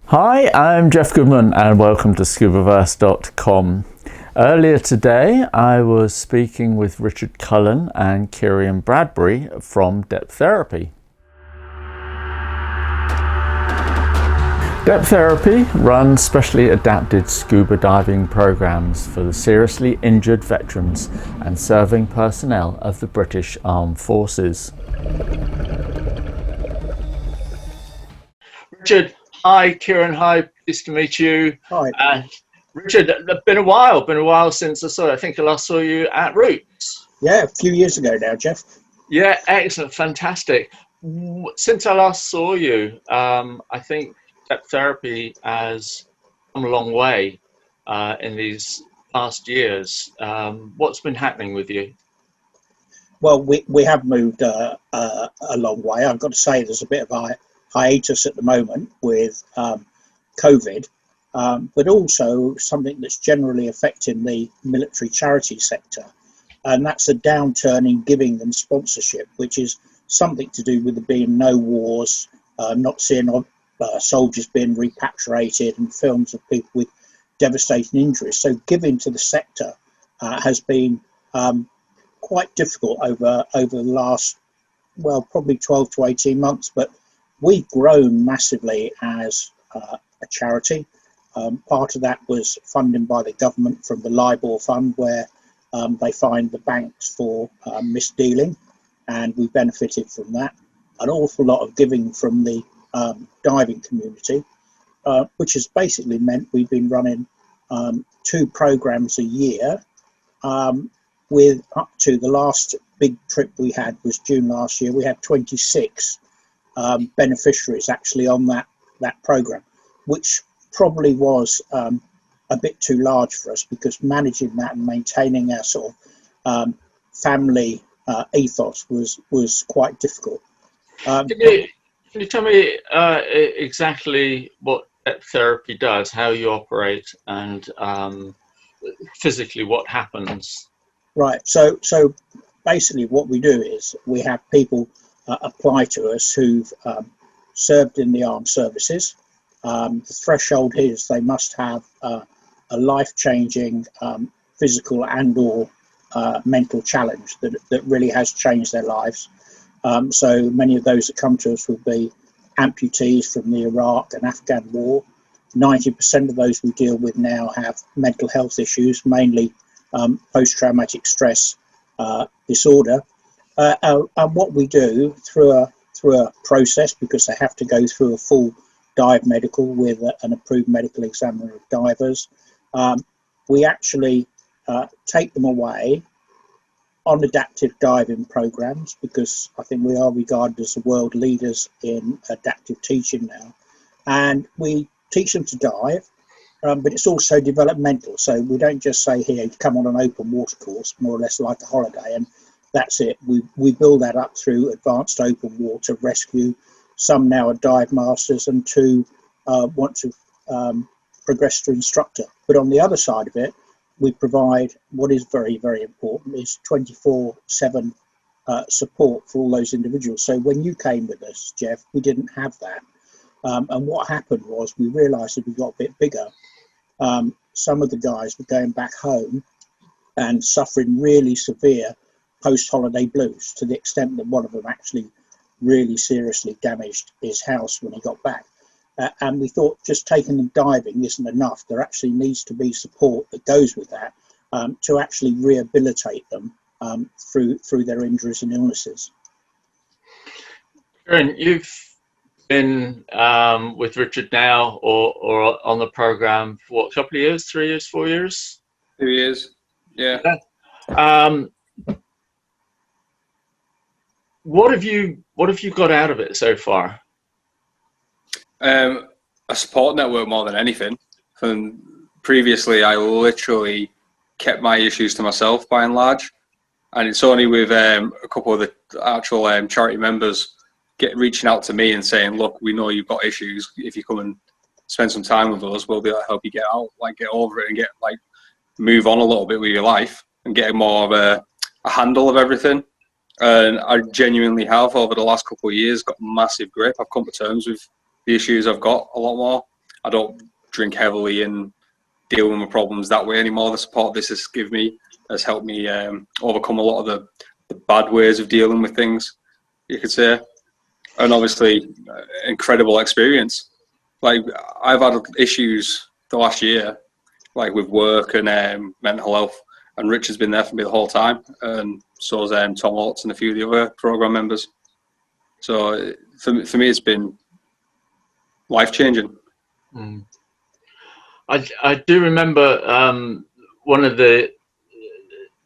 Hi, I'm Jeff Goodman and welcome to Scubaverse.com. Earlier today I was speaking with Richard Cullen and Keiron Bradbury from Deptherapy. Deptherapy runs specially adapted scuba diving programs for the seriously injured veterans and serving personnel of the British Armed Forces. Richard, hi. Keiron, hi. Pleased to meet you. Hi. Richard, it's been a while since I saw you. I think I last saw you at Roots. Yeah, a few years ago now, Jeff. Yeah, excellent, fantastic. Since I last saw you, I think depth therapy has come a long way in these past years. What's been happening with you? Well, we have moved a long way. I've got to say there's a bit of a hiatus at the moment with COVID, but also something that's generally affecting the military charity sector, and that's a downturn in giving and sponsorship, which is something to do with there being no wars, not seeing soldiers being repatriated, and films of people with devastating injuries. So giving to the sector has been quite difficult over the last, well, probably 12 to 18 months, but we've grown massively as a charity. Part of that was funding by the government from the LIBOR fund, where they fined the banks for misdealing, and we benefited from that. An awful lot of giving from the diving community, which has basically meant we've been running 2 programs a year, with up to the last big trip we had was June last year. We had 26 beneficiaries actually on that program, which probably was a bit too large for us, because managing that and maintaining our sort of family ethos was quite difficult. Can you tell me exactly what therapy does, how you operate, and physically what happens? Right. So basically what we do is we have people apply to us who've served in the armed services. The threshold is they must have a life-changing physical and or mental challenge that really has changed their lives. So many of those that come to us will be amputees from the Iraq and Afghan war. 90% of those we deal with now have mental health issues, mainly post-traumatic stress disorder. And what we do through a process, because they have to go through a full dive medical with an approved medical examiner of divers, we actually take them away on adaptive diving programs, because I think we are regarded as the world leaders in adaptive teaching now, and we teach them to dive, but it's also developmental. So we don't just say, here, you come on an open water course, more or less like a holiday, and that's it. We build that up through advanced open water rescue. Some now are dive masters, and 2 want to progress to instructor. But on the other side of it, we provide what is very, very important, is 24/7 support for all those individuals. So when you came with us, Jeff, we didn't have that. And what happened was we realised as we got a bit bigger, some of the guys were going back home and suffering really severe post-holiday blues, to the extent that one of them actually really seriously damaged his house when he got back. And we thought just taking them diving isn't enough. There actually needs to be support that goes with that, to actually rehabilitate them through their injuries and illnesses. Keiron, you've been with Richard now, or on the program for what, a couple of years, 3 years, 4 years? 2 years, yeah. What have you got out of it so far? A support network more than anything. Previously, I literally kept my issues to myself by and large, and it's only with a couple of the actual charity members reaching out to me and saying, look, we know you've got issues. If you come and spend some time with us, we'll be able to help you get out, get over it, and move on a little bit with your life and get more of a handle of everything. And I genuinely have, over the last couple of years, got massive grip. I've come to terms with the issues I've got a lot more. I don't drink heavily and deal with my problems that way anymore. The support this has given me has helped me overcome a lot of the bad ways of dealing with things, you could say. And obviously, incredible experience. Like, I've had issues the last year, like with work and mental health, and Rich has been there for me the whole time, and so has Tom Oates and a few of the other program members. So for me, it's been life-changing. Mm. I do remember one of the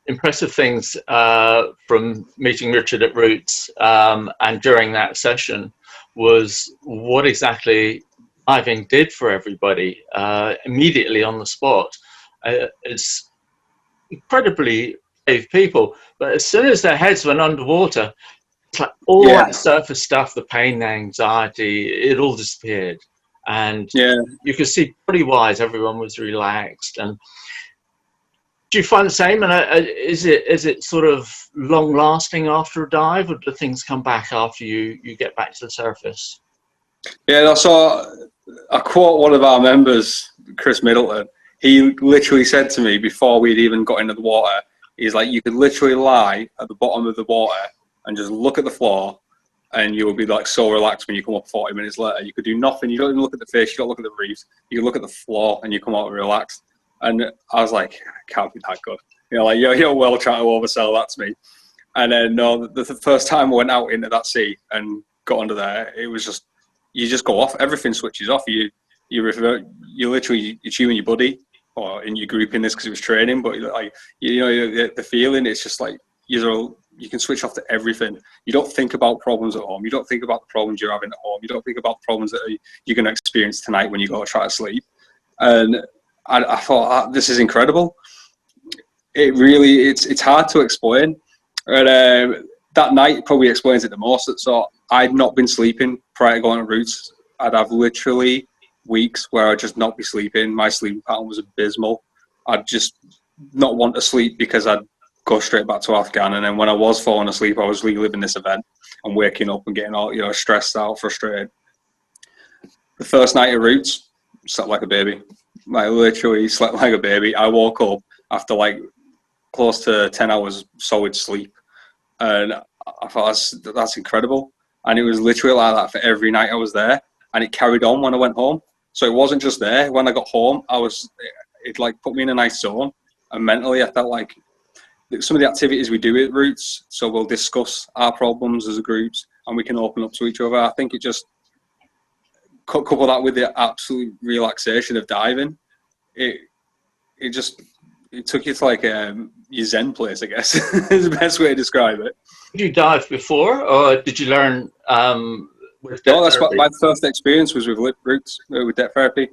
impressive things from meeting Richard at Roots and during that session was what exactly diving did for everybody immediately on the spot. It's incredibly brave people, but as soon as their heads went underwater, it's like all that surface stuff, the pain, the anxiety, it all disappeared. And you could see body-wise, everyone was relaxed. And do you find the same? And is it sort of long-lasting after a dive, or do things come back after you get back to the surface? Yeah, I quote one of our members, Chris Middleton. He literally said to me before we'd even got into the water, he's like, you could literally lie at the bottom of the water and just look at the floor, and you will be like so relaxed when you come up 40 minutes later. You could do nothing. You don't even look at the fish. You don't look at the reefs. You can look at the floor and you come out relaxed. And I was like, I can't be that good. You know, like you're well trying to oversell that to me. And then the first time I went out into that sea and got under there, it was just, you just go off. Everything switches off. You literally, it's you and your buddy, or in your group in this because it was training. But like, you know, the feeling, it's just like you can switch off to everything. You don't think about problems at home. You don't think about the problems you're having at home. You don't think about the problems that you're going to experience tonight when you go to try to sleep. And I thought, this is incredible. It really, it's hard to explain. And that night probably explains it the most. So I'd not been sleeping prior to going to Roots. I'd have literally weeks where I'd just not be sleeping. My sleeping pattern was abysmal. I'd just not want to sleep because I'd go straight back to Afghan. And then when I was falling asleep, I was reliving this event and waking up and getting all, you know, stressed out, frustrated. The first night at Roots, slept like a baby. I literally slept like a baby. I woke up after like close to 10 hours solid sleep. And I thought, that's incredible. And it was literally like that for every night I was there. And it carried on when I went home. So it wasn't just there. When I got home, it like put me in a nice zone. And mentally, I felt like some of the activities we do at Roots, so we'll discuss our problems as a group and we can open up to each other. I think it just, couple that with the absolute relaxation of diving, it took you to like your Zen place, I guess, is the best way to describe it. Did you dive before, or did you learn with Deptherapy? No, that's what my first experience was with Roots, with Deptherapy.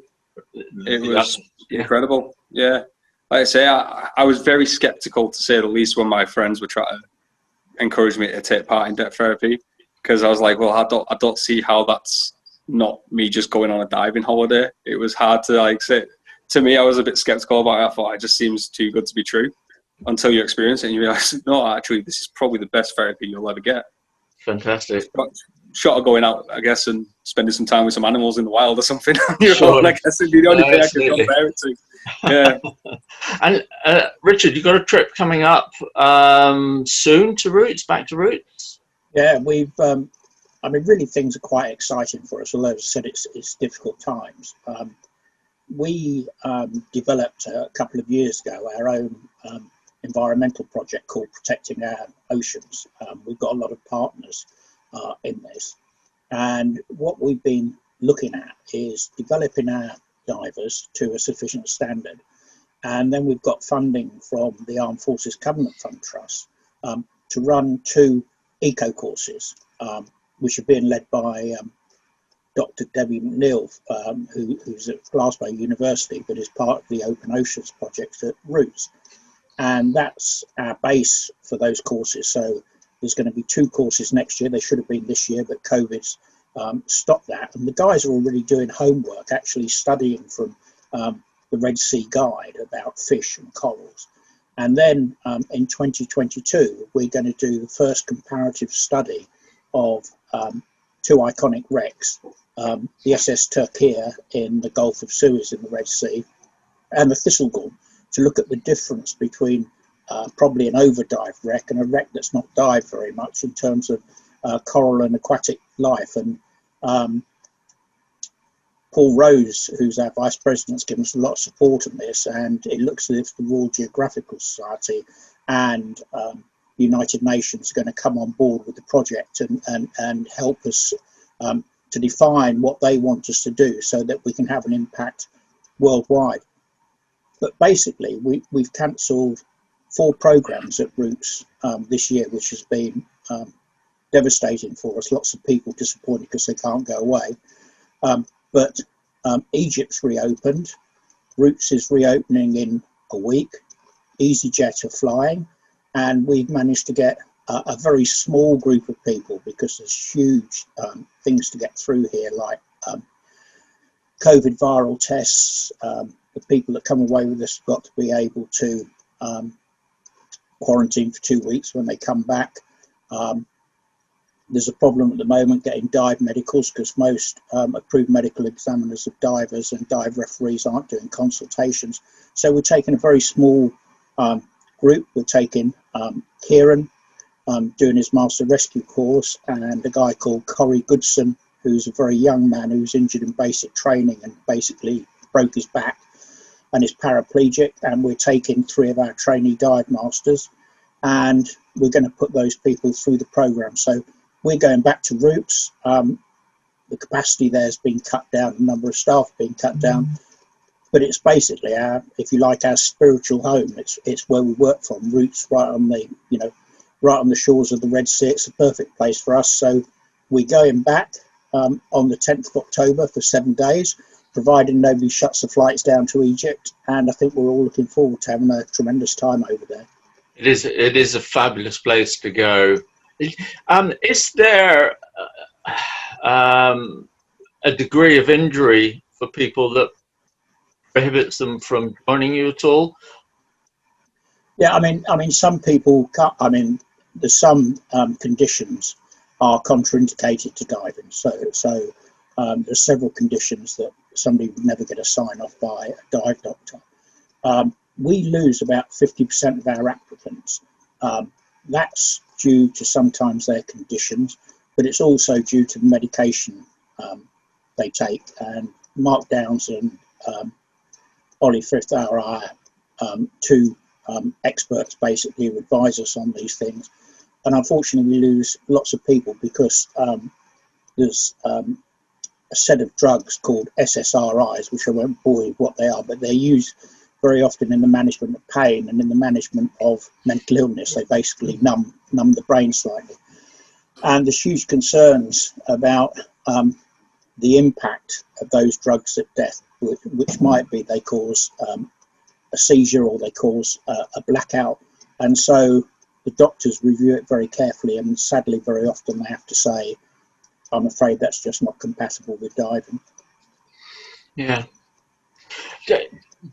It was incredible. Yeah. Like I say, I was very skeptical, to say the least, when my friends were trying to encourage me to take part in Deptherapy, because I was like, well, I don't see how that's not me just going on a diving holiday. It was hard to like say. To me, I was a bit skeptical about it. I thought it just seems too good to be true until you experience it and you realize, no, actually, this is probably the best therapy you'll ever get. Fantastic. Short of going out, I guess, and spending some time with some animals in the wild or something. Sure. I guess it'd be the only thing I could compare it to. Yeah. And Richard, you got a trip coming up soon to Roots, back to Roots? Yeah, we've. I mean, really, things are quite exciting for us. Although, as I said, it's difficult times. We developed a couple of years ago our own environmental project called Protecting Our Oceans. We've got a lot of partners in this, and what we've been looking at is developing our divers to a sufficient standard, and then we've got funding from the Armed Forces Covenant Fund Trust to run 2 eco courses, which are being led by Dr. Debbie McNeil, who's at Glasgow University, but is part of the Open Oceans project at Roots. And that's our base for those courses. So there's going to be 2 courses next year. They should have been this year, but COVID's stopped that. And the guys are already doing homework, actually studying from the Red Sea Guide about fish and corals. And then in 2022, we're going to do the first comparative study of 2 iconic wrecks the SS Turkiya in the Gulf of Suez in the Red Sea, and the Thistlegorm, to look at the difference between probably an overdive wreck and a wreck that's not dived very much in terms of coral and aquatic life. And Paul Rose, who's our Vice President, has given us a lot of support on this, and it looks as if the Royal Geographical Society and the United Nations are going to come on board with the project and help us to define what they want us to do so that we can have an impact worldwide. But basically, we've cancelled 4 programs at Roots this year, which has been devastating for us. Lots of people disappointed because they can't go away. But Egypt's reopened. Roots is reopening in a week. EasyJet are flying. And we've managed to get a very small group of people, because there's huge things to get through here, like COVID viral tests. The people that come away with us have got to be able to quarantine for 2 weeks when they come back. There's a problem at the moment getting dive medicals, because most approved medical examiners of divers and dive referees aren't doing consultations. So we're taking a very small group. We're taking Keiron doing his master rescue course, and a guy called Corey Goodson, who's a very young man who's injured in basic training and basically broke his back and is paraplegic. And we're taking 3 of our trainee dive masters, and we're going to put those people through the program. So we're going back to Roots. The capacity there's been cut down, the number of staff being cut down, but it's basically our, if you like, our spiritual home. It's where we work from. Roots, right on the, right on the shores of the Red Sea. It's a perfect place for us. So we're going back on the 10th of October for 7 days, providing nobody shuts the flights down to Egypt. And I think we're all looking forward to having a tremendous time over there. It is a fabulous place to go. Is there a degree of injury for people that prohibits them from joining you at all? Yeah, I mean, some people can't. I mean, there's some conditions are contraindicated to diving. So there's several conditions that somebody would never get a sign off by a dive doctor. We lose about 50% of our applicants. That's due to sometimes their conditions, but it's also due to the medication they take. And Mark Downs and Ollie Frith are our 2 experts basically who advise us on these things. And unfortunately, we lose lots of people because there's a set of drugs called SSRIs, which I won't bore you with what they are, but they're used very often in the management of pain and in the management of mental illness. They basically numb the brain slightly. And there's huge concerns about the impact of those drugs at death, which might be they cause a seizure or they cause a blackout. And so the doctors review it very carefully, and sadly very often they have to say, I'm afraid that's just not compatible with diving. Yeah.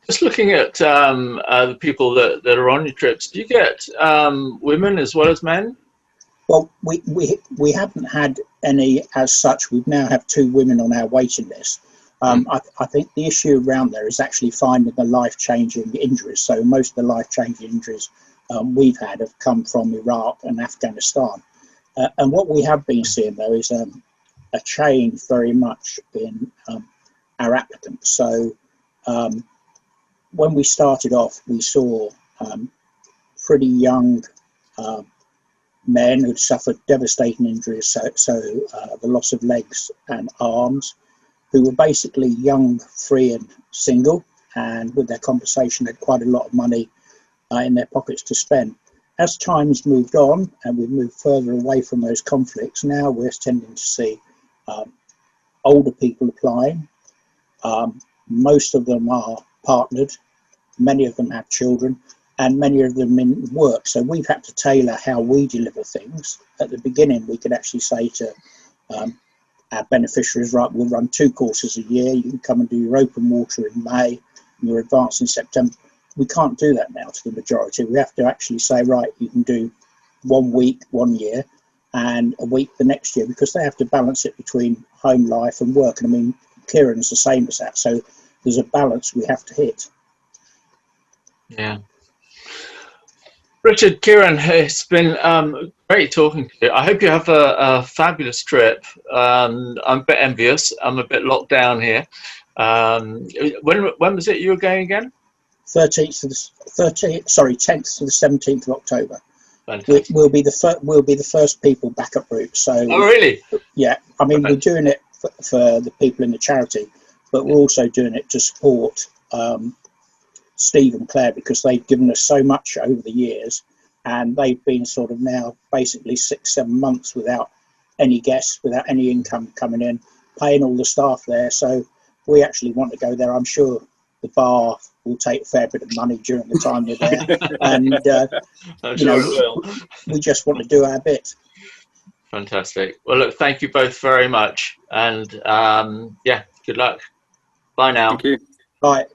Just looking at the people that are on your trips, do you get women as well as men? Well, we haven't had any as such. We now have 2 women on our waiting list. I think the issue around there is actually finding the life-changing injuries. So most of the life-changing injuries we've had have come from Iraq and Afghanistan. And what we have been seeing, though, is a change very much in our applicants. So when we started off, we saw pretty young men who'd suffered devastating injuries, so the loss of legs and arms, who were basically young, free and single, and with their compensation had quite a lot of money in their pockets to spend. As time's moved on and we've moved further away from those conflicts, now we're tending to see older people applying. Most of them are partnered, many of them have children, and many of them in work. So we've had to tailor how we deliver things. At the beginning, we could actually say to our beneficiaries, right, we'll run 2 courses a year. You can come and do your open water in May and your advanced in September. We can't do that now to the majority. We have to actually say, right, you can do 1 week, 1 year, and a week the next year, because they have to balance it between home life and work. And I mean, Keiron's the same as that. So there's a balance we have to hit. Yeah. Richard, Keiron, it's been great talking to you. I hope you have a fabulous trip. I'm a bit envious. I'm a bit locked down here. When was it you were going again? 10th to the 17th of October. We'll be the first people back up route. So, oh, really? Yeah, I mean, we're doing it for the people in the charity, but we're also doing it to support Steve and Claire, because they've given us so much over the years, and they've been sort of now basically 6-7 months without any guests, without any income coming in, paying all the staff there. So we actually want to go there. I'm sure the bar will take a fair bit of money during the time we're there, and you know, we just want to do our bit. Fantastic. Well, look, thank you both very much, and yeah, good luck. Bye now. Thank you. Bye.